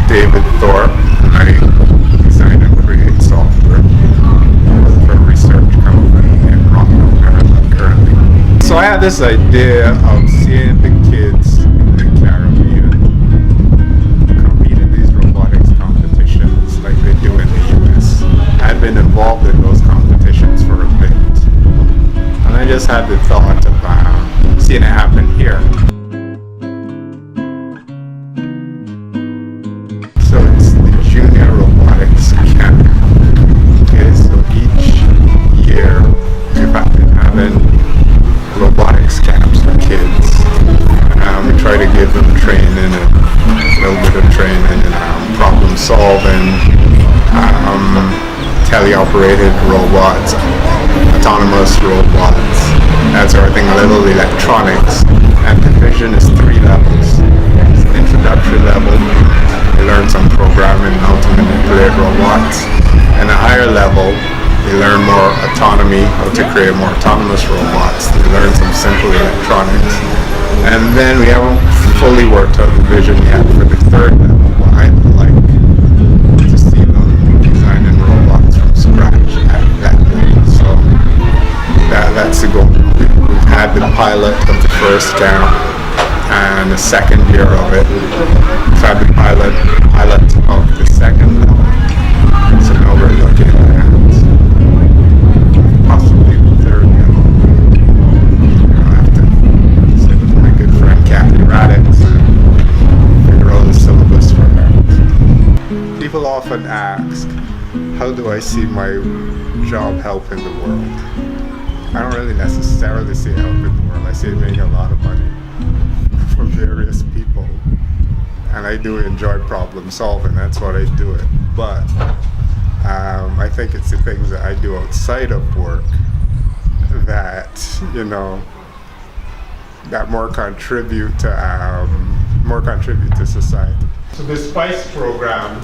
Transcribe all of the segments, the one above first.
David Thorpe. I design and create software for a research company in Rockville, Maryland currently. So I had this idea of seeing the kids in the Caribbean compete in these robotics competitions like they do in the US. I've been involved in those competitions for a bit. And I just had the thought of seeing it happen here. So it's the Junior Robotics Camp. Okay, so each year we've been having robotics camps for kids. We try to give them training and a little bit of training in problem solving, teleoperated robots, autonomous robots, that sort of thing, a little electronics. And division is 3 levels. It's an introductory level. They learn some programming, how to manipulate robots. And a higher level, they learn more autonomy, how to create more autonomous robots. They learn some simple electronics. And then we haven't fully worked out the vision yet for the 3rd level. But I'd like to see them designing robots from scratch at that level. So that's the goal. We've had the pilot of the first camp and the second year of it. We've had the pilot of the second level. So now we're looking at possibly the 3rd level. I'll have to sit with my good friend Kathy Radix and figure out the syllabus for that. People often ask, how do I see my job helping the world? I don't really necessarily see it helping the world. I see it making a lot of money for various people. And I do enjoy problem solving, that's what I do it. But I think it's the things that I do outside of work that, that more contribute to society. So the SPICE program,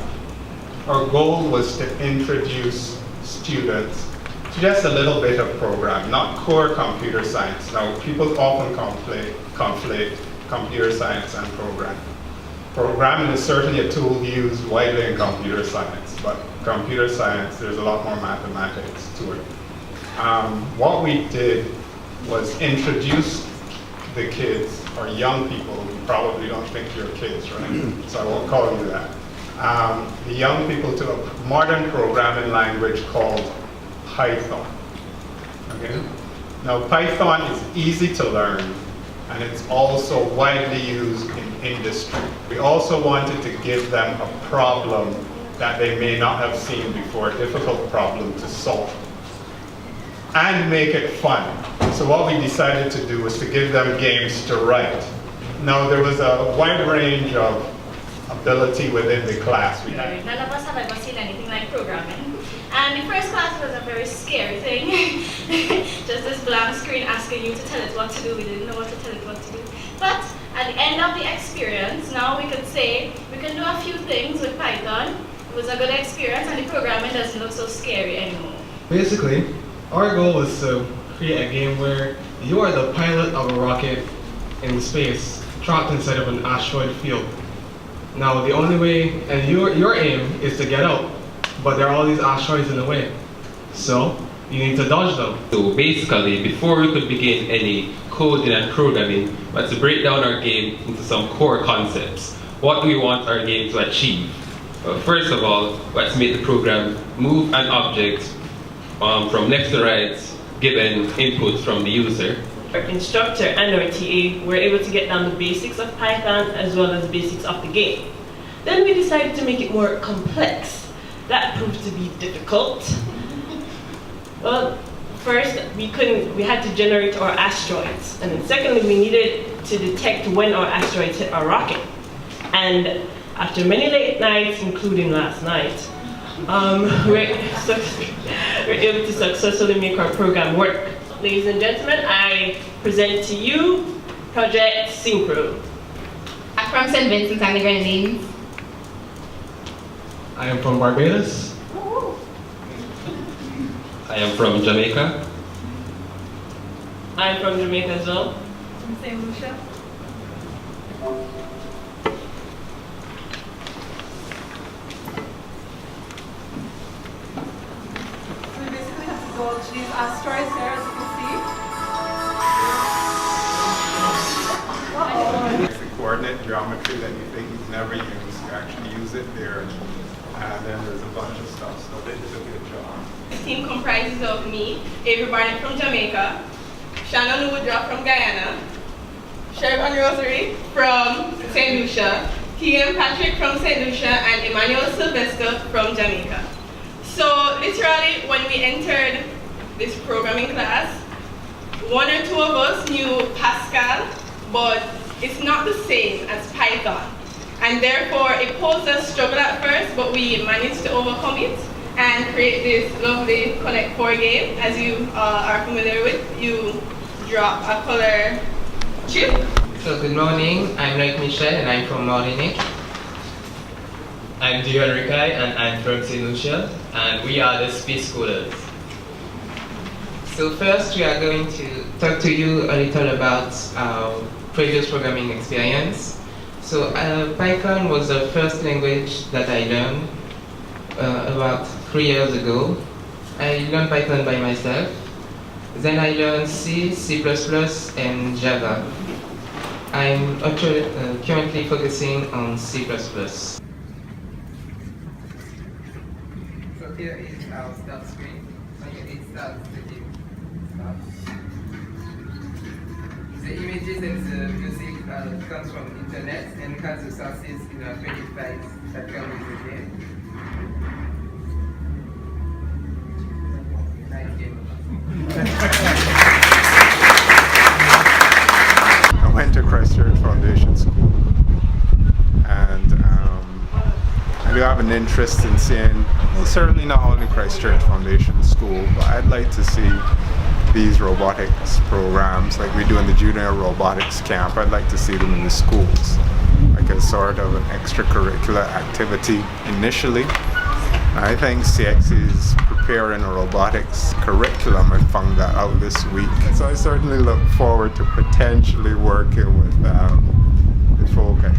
our goal was to introduce students to just a little bit of program, not core computer science. Now, people often conflate computer science and programming. Programming is certainly a tool used widely in computer science, but computer science, there's a lot more mathematics to it. What we did was introduce the kids, or young people. You probably don't think you're kids, right? So I won't call you that. The young people to a modern programming language called Python. Okay? Now Python is easy to learn and it's also widely used in industry. We also wanted to give them a problem that they may not have seen before, a difficult problem to solve, and make it fun. So what we decided to do was to give them games to write. Now there was a wide range of ability within the class. None of us have ever seen anything like programming. And the first class was a very scary thing. Just this blank screen asking you to tell it what to do. We didn't know what to tell it what to do. But at the end of the experience, now we can say we can do a few things with Python. It was a good experience and the programming doesn't look so scary anymore. Basically, our goal was to create a game where you are the pilot of a rocket in space, trapped inside of an asteroid field. Now the only way, and your aim is to get out, but there are all these asteroids in the way. So you need to dodge them. So basically, before we could begin any coding and programming, we had to break down our game into some core concepts. What do we want our game to achieve? First of all, let's make the program move an object from left to right, given inputs from the user. Our instructor and our TA were able to get down the basics of Python as well as the basics of the game. Then we decided to make it more complex. That proved to be difficult. Well, first we had to generate our asteroids, and then secondly we needed to detect when our asteroids hit our rocket. And after many late nights, including last night, we're able to successfully make our program work. Ladies and gentlemen, I present to you Project Synchro. I'm from St. Vincent and the Grenadines. I am from Barbados. I am from Jamaica. I'm from Jamaica as well. From St. Lucia. these asteroids here, as you can see. Basic coordinate geometry that you think you've never used, you actually use it there. And then there's a bunch of stuff, so they did a good job. This team comprises of me, Avery Barnett from Jamaica, Shannon Woodruff from Guyana, Shervan Rosary from St. Lucia, Keegan Patrick from St. Lucia, and Emmanuel Sylvester from Jamaica. So literally, when we entered this programming class, one or two of us knew Pascal, but it's not the same as Python. And therefore, it posed a struggle at first, but we managed to overcome it and create this lovely Connect 4 game. As you are familiar with, you drop a color chip. So good morning, I'm Loic Michel and I'm from Martinique. I'm Dion Rikai and I'm from St. Lucia, and we are the Space Scholars. So first we are going to talk to you a little about our previous programming experience. So Python was the first language that I learned about 3 years ago. I learned Python by myself. Then I learned C, C++, and Java. I'm actually currently focusing on C++. So here is our start screen. It starts the game. The images and the music comes from the internet, and we have the sources in our credit files that come with the game. Nice game. I went to Christchurch Foundation School, and I do have an interest in seeing, well, certainly not only Christchurch Foundation School, but I'd like to see these robotics programs like we do in the junior robotics camp. I'd like to see them in the schools, like a sort of an extracurricular activity initially. I think CX is preparing a robotics curriculum. I found that out this week. So I certainly look forward to potentially working with folk at